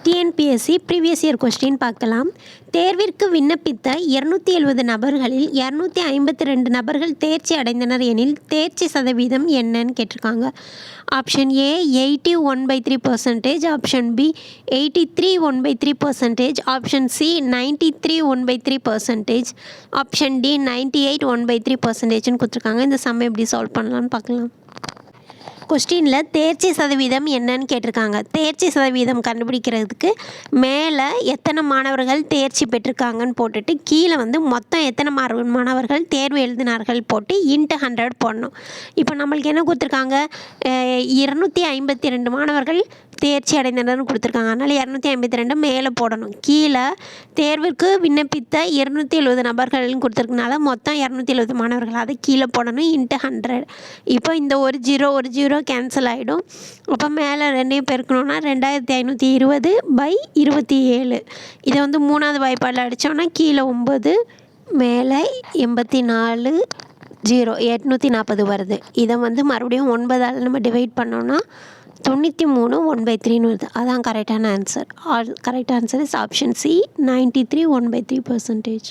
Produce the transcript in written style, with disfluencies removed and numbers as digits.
TNPSC previous year question பார்க்கலாம். தேர்விற்கு விண்ணப்பித்த 270 நபர்களில் 252 நபர்கள் தேர்ச்சி அடைந்தனர் எனில் தேர்ச்சி சதவீதம் என்னன்னு கேட்டிருக்காங்க. Option A 81/3%, option B 83 1/3%, option C 93 1/3%, option D 98 1/3%ன்னு கொடுத்துருக்காங்க. இந்த சம் எப்படி சால்வ் பண்ணலான்னு பார்க்கலாம். கொஸ்டினில் தேர்ச்சி சதவீதம் என்னன்னு கேட்டிருக்காங்க. தேர்ச்சி சதவீதம் கண்டுபிடிக்கிறதுக்கு மேலே எத்தனை மாணவர்கள் தேர்ச்சி பெற்றிருக்காங்கன்னு போட்டுட்டு கீழே மொத்தம் எத்தனை மாணவர்கள் தேர்வு எழுதினார்கள் போட்டு இன்ட்டு 100 போடணும். இப்போ நம்மளுக்கு என்ன கொடுத்துருக்காங்க, 252 மாணவர்கள் தேர்ச்சி அடைந்தனர்னு கொடுத்துருக்காங்க. அதனால் 252 மேலே போடணும். கீழே தேர்வுக்கு விண்ணப்பித்த 270 நபர்கள்னு கொடுத்துருக்கனால மொத்தம் 270 மாணவர்கள், அதை கீழே போடணும் இன்ட்டு 100. இப்போ இந்த ஒரு ஜீரோ கேன்சல் ஆகிடும். அப்போ மேலே ரெண்டையும் பெருக்கணும்னா 2520/27. இதை மூணாவது வாய்ப்பாடில் அடித்தோம்னா கீழே 9 மேலே 84 0 840 வருது. இதை மறுபடியும் 9ஆல் நம்ம டிவைட் பண்ணோன்னா 93 1/3ன்னு வருது. அதான் கரெக்டான answer. Correct answer is option C 93 1/3%.